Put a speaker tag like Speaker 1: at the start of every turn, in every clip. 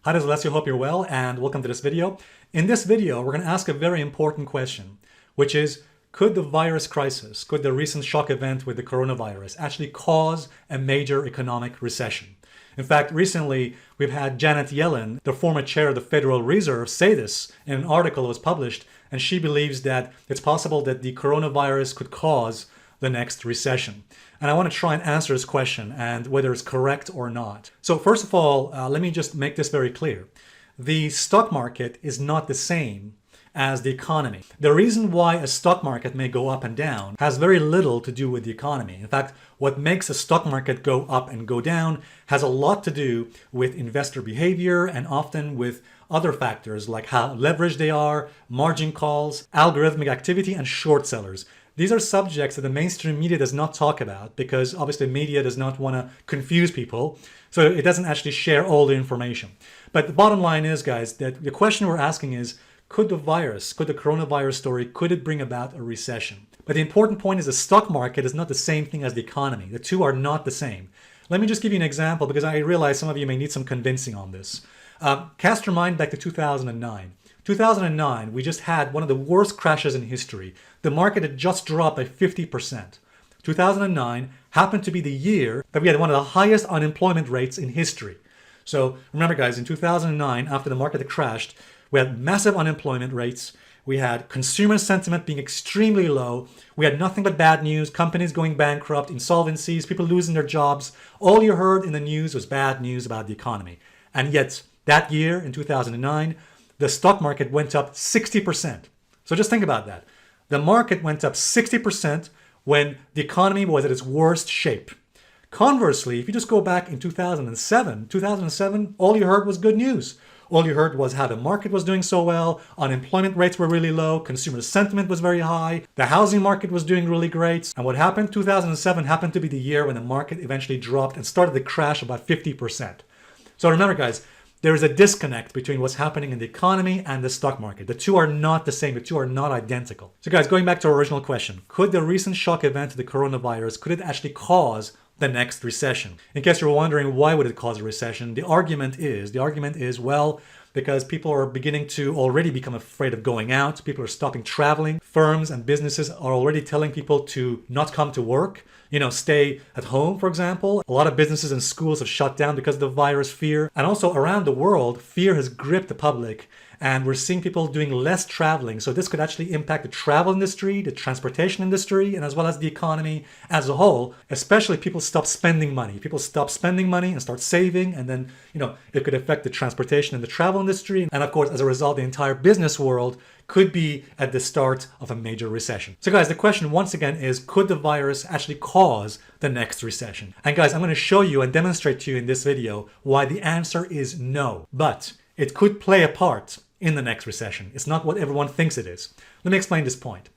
Speaker 1: Hi, this is Alessio. Hope you're well, and welcome to this video. In this video, we're going to ask a very important question, which is, could the virus crisis, could the recent shock event with the coronavirus actually cause a major economic recession? In fact, recently, we've had Janet Yellen, the former chair of the Federal Reserve, say this in an article that was published, and she believes that it's possible that the coronavirus could cause the next recession. And I want to try and answer this question and whether it's correct or not. So first of all, let me just make this very clear. The stock market is not the same as the economy. The reason why a stock market may go up and down has very little to do with the economy. In fact, what makes a stock market go up and go down has a lot to do with investor behavior and often with other factors like how leveraged they are, margin calls, algorithmic activity, and short sellers. These are subjects that the mainstream media does not talk about because obviously media does not want to confuse people. So it doesn't actually share all the information. But the bottom line is, guys, that the question we're asking is, could the coronavirus story, could it bring about a recession? But the important point is the stock market is not the same thing as the economy. The two are not the same. Let me just give you an example because I realize some of you may need some convincing on this. Cast your mind back to 2009. 2009, we just had one of the worst crashes in history. The market had just dropped by 50%. 2009 happened to be the year that we had one of the highest unemployment rates in history. So remember, guys, in 2009, after the market had crashed, we had massive unemployment rates. We had consumer sentiment being extremely low. We had nothing but bad news, companies going bankrupt, insolvencies, people losing their jobs. All you heard in the news was bad news about the economy. And yet, that year, in 2009, the stock market went up 60%. So just think about that. The market went up 60% when the economy was at its worst shape. Conversely, if you just go back in 2007, all you heard was good news. All you heard was how the market was doing so well, unemployment rates were really low, consumer sentiment was very high, the housing market was doing really great. And what happened? 2007 happened to be the year when the market eventually dropped and started to crash about 50%. So remember, guys, there is a disconnect between what's happening in the economy and the stock market. The two are not the same. The two are not identical. So guys, going back to our original question, could the recent shock event of the coronavirus, could it actually cause the next recession? In case you're wondering why would it cause a recession, the argument is, well, because people are beginning to already become afraid of going out. People are stopping traveling. Firms and businesses are already telling people to not come to work. Stay at home, for example. A lot of businesses and schools have shut down because of the virus fear. And also around the world, fear has gripped the public. And we're seeing people doing less traveling. So this could actually impact the travel industry, the transportation industry, and as well as the economy as a whole. Especially people stop spending money. People stop spending money and start saving. And then, it could affect the transportation and the travel industry. And of course, as a result, the entire business world could be at the start of a major recession. So guys, the question once again is, could the virus actually cause the next recession? And guys, I'm going to show you and demonstrate to you in this video why the answer is no. But it could play a part in the next recession. It's not what everyone thinks it is. Let me explain this point.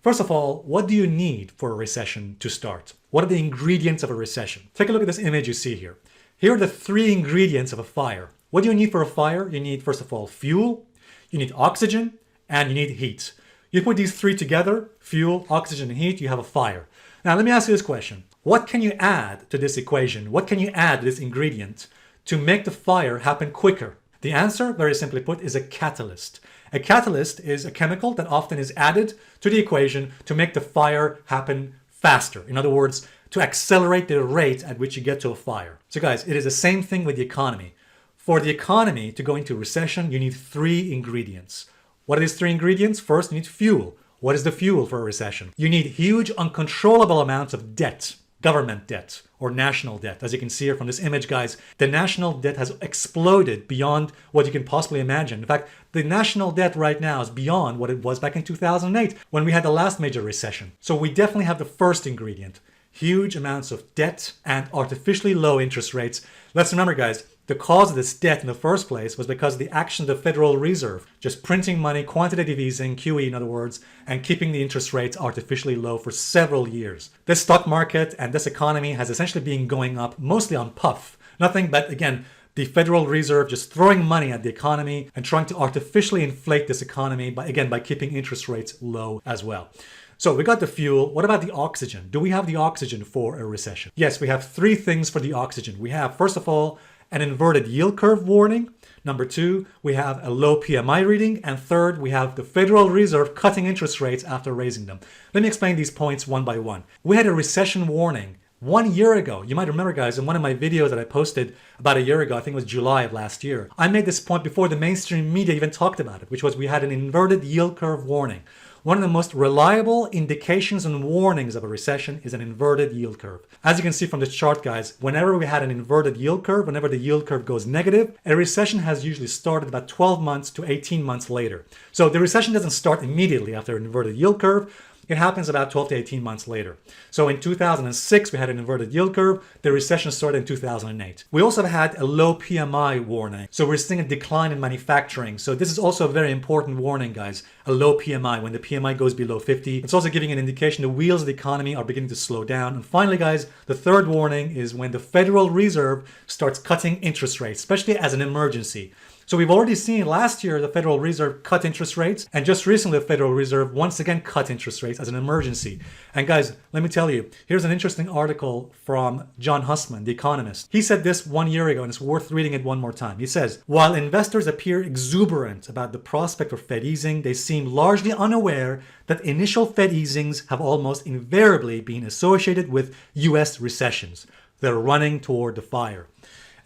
Speaker 1: First of all, what do you need for a recession to start? What are the ingredients of a recession? Take a look at this image you see here. Here are the three ingredients of a fire. What do you need for a fire? You need, first of all, fuel, you need oxygen, and you need heat. You put these three together, fuel, oxygen, and heat, you have a fire. Now, let me ask you this question. What can you add to this equation? What can you add to this ingredient to make the fire happen quicker? The answer, very simply put, is a catalyst. A catalyst is a chemical that often is added to the equation to make the fire happen faster. In other words, to accelerate the rate at which you get to a fire. So guys, it is the same thing with the economy. For the economy to go into recession, you need three ingredients. What are these three ingredients? First, you need fuel. What is the fuel for a recession? You need huge, uncontrollable amounts of debt, government debt or national debt. As you can see here from this image, guys, the national debt has exploded beyond what you can possibly imagine. In fact, the national debt right now is beyond what it was back in 2008 when we had the last major recession. So we definitely have the first ingredient, huge amounts of debt and artificially low interest rates. Let's remember, guys, the cause of this debt in the first place was because of the action of the Federal Reserve, just printing money, quantitative easing, QE in other words, and keeping the interest rates artificially low for several years. This stock market and this economy has essentially been going up mostly on puff. Nothing but, again, the Federal Reserve just throwing money at the economy and trying to artificially inflate this economy by keeping interest rates low as well. So we got the fuel. What about the oxygen? Do we have the oxygen for a recession? Yes, we have three things for the oxygen. We have, first of all, an inverted yield curve warning. Number 2, we have a low PMI reading. And third, we have the Federal Reserve cutting interest rates after raising them. Let me explain these points one by one. We had a recession warning 1 year ago. You might remember, guys, in one of my videos that I posted about a year ago, I think it was July of last year, I made this point before the mainstream media even talked about it, which was we had an inverted yield curve warning. One of the most reliable indications and warnings of a recession is an inverted yield curve. As you can see from this chart, guys, whenever we had an inverted yield curve, whenever the yield curve goes negative, a recession has usually started about 12 months to 18 months later. So the recession doesn't start immediately after an inverted yield curve. It happens about 12 to 18 months later. So in 2006, we had an inverted yield curve. The recession started in 2008. We also had a low PMI warning. So we're seeing a decline in manufacturing. So this is also a very important warning, guys. A low PMI. When the PMI goes below 50, it's also giving an indication the wheels of the economy are beginning to slow down. And finally, guys, the third warning is when the Federal Reserve starts cutting interest rates, especially as an emergency. So we've already seen last year the Federal Reserve cut interest rates, and just recently the Federal Reserve once again cut interest rates as an emergency. And guys, let me tell you, here's an interesting article from John Hussman, the economist. He said this 1 year ago, and it's worth reading it one more time. He says, while investors appear exuberant about the prospect of Fed easing, they seem largely unaware that initial Fed easings have almost invariably been associated with US recessions. They're running toward the fire.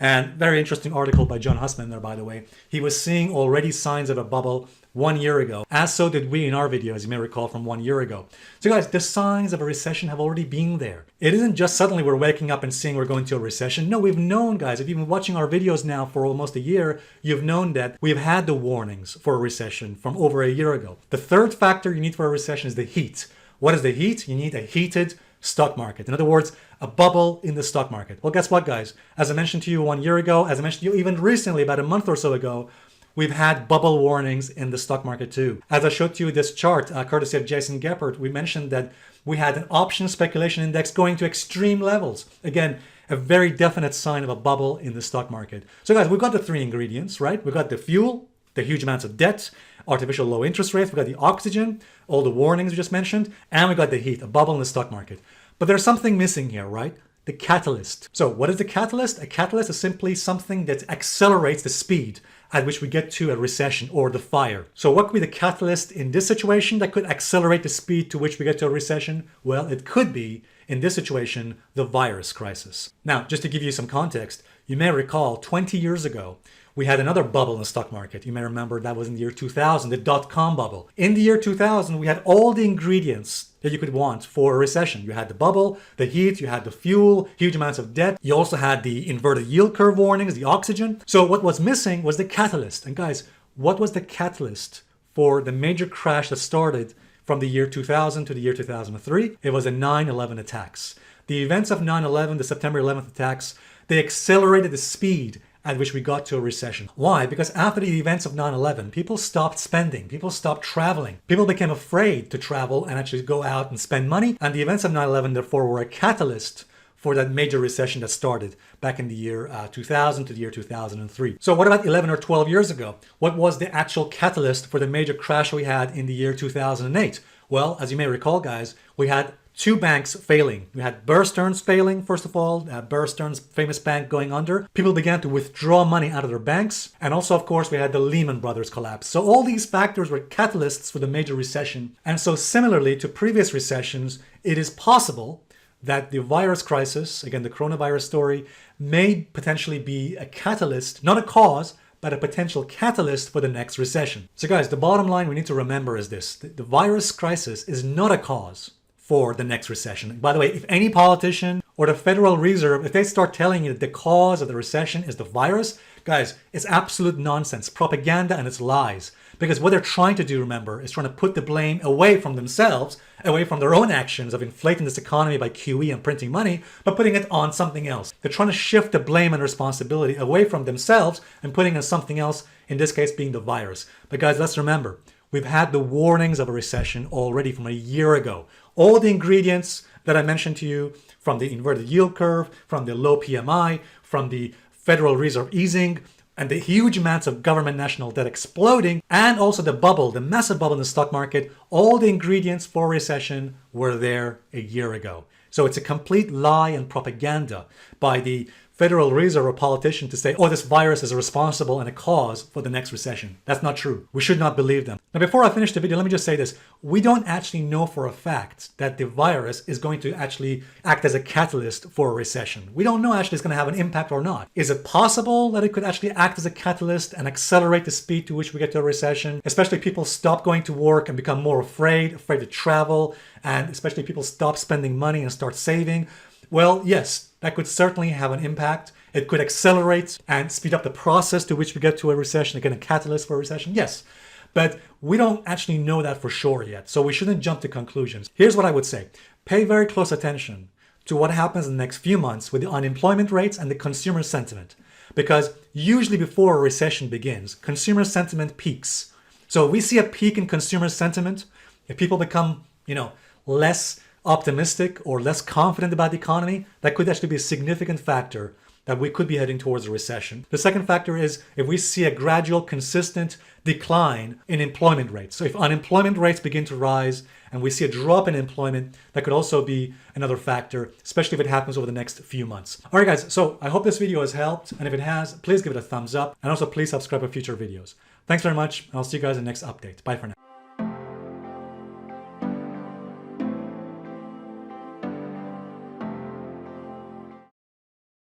Speaker 1: And very interesting article by John Hussman there, by the way. He was seeing already signs of a bubble 1 year ago, as so did we in our video, as you may recall from 1 year ago. So guys, the signs of a recession have already been there. It isn't just suddenly we're waking up and seeing we're going to a recession. No, we've known, guys, if you've been watching our videos now for almost a year, you've known that we've had the warnings for a recession from over a year ago. The third factor you need for a recession is the heat. What is the heat? You need a heated stock market. In other words, a bubble in the stock market. Well, guess what, guys? As I mentioned to you 1 year ago, as I mentioned to you even recently, about a month or so ago, we've had bubble warnings in the stock market too. As I showed you this chart, courtesy of Jason Geppert, we mentioned that we had an option speculation index going to extreme levels. Again, a very definite sign of a bubble in the stock market. So guys, we've got the three ingredients, right? We've got the fuel, the huge amounts of debt, artificial low interest rates, we've got the oxygen, all the warnings we just mentioned, and we got the heat, a bubble in the stock market. But there's something missing here, right? The catalyst. So what is the catalyst? A catalyst is simply something that accelerates the speed at which we get to a recession or the fire. So what could be the catalyst in this situation that could accelerate the speed to which we get to a recession? Well, it could be, in this situation, the virus crisis. Now, just to give you some context, you may recall 20 years ago, we had another bubble in the stock market. You may remember that was in the year 2000, the dot-com bubble. In the year 2000, we had all the ingredients that you could want for a recession. You had the bubble, the heat, you had the fuel, huge amounts of debt. You also had the inverted yield curve warnings, the oxygen. So what was missing was the catalyst. And guys, what was the catalyst for the major crash that started from the year 2000 to the year 2003? It was the 9/11 attacks. The events of 9/11, the September 11th attacks, they accelerated the speed at which we got to a recession. Why? Because after the events of 9/11, people stopped spending, people stopped traveling, people became afraid to travel and actually go out and spend money. And the events of 9/11, therefore, were a catalyst for that major recession that started back in the year 2000 to the year 2003. So what about 11 or 12 years ago? What was the actual catalyst for the major crash we had in the year 2008? Well, as you may recall, guys, we had two banks failing. We had Bear Stearns failing, first of all, Bear Stearns' famous bank going under. People began to withdraw money out of their banks. And also, of course, we had the Lehman Brothers collapse. So all these factors were catalysts for the major recession. And so similarly to previous recessions, it is possible that the virus crisis, again, the coronavirus story, may potentially be a catalyst, not a cause, but a potential catalyst for the next recession. So guys, the bottom line we need to remember is this. The virus crisis is not a cause for the next recession. By the way, if any politician or the Federal Reserve, if they start telling you that the cause of the recession is the virus, guys, it's absolute nonsense, propaganda, and it's lies. Because what they're trying to do, remember, is trying to put the blame away from themselves, away from their own actions of inflating this economy by QE and printing money, but putting it on something else. They're trying to shift the blame and responsibility away from themselves and putting it on something else, in this case being the virus. But guys, let's remember, we've had the warnings of a recession already from a year ago. All the ingredients that I mentioned to you, from the inverted yield curve, from the low PMI, from the Federal Reserve easing, and the huge amounts of government national debt exploding, and also the bubble, the massive bubble in the stock market, all the ingredients for recession were there a year ago. So it's a complete lie and propaganda by the Federal Reserve or politician to say, oh, this virus is responsible and a cause for the next recession. That's not true. We should not believe them. Now, before I finish the video, let me just say this. We don't actually know for a fact that the virus is going to actually act as a catalyst for a recession. We don't know actually it's going to have an impact or not. Is it possible that it could actually act as a catalyst and accelerate the speed to which we get to a recession? Especially people stop going to work and become more afraid to travel, and especially people stop spending money and start saving. Well, yes, that could certainly have an impact. It could accelerate and speed up the process to which we get to a recession, again, a catalyst for a recession, yes. But we don't actually know that for sure yet, so we shouldn't jump to conclusions. Here's what I would say. Pay very close attention to what happens in the next few months with the unemployment rates and the consumer sentiment. Because usually before a recession begins, consumer sentiment peaks. So if we see a peak in consumer sentiment, if people become, less optimistic or less confident about the economy, that could actually be a significant factor that we could be heading towards a recession. The second factor is if we see a gradual, consistent decline in employment rates. So if unemployment rates begin to rise and we see a drop in employment, that could also be another factor, especially if it happens over the next few months. All right, guys, so I hope this video has helped. And if it has, please give it a thumbs up. And also please subscribe for future videos. Thanks very much. I'll see you guys in the next update. Bye for now.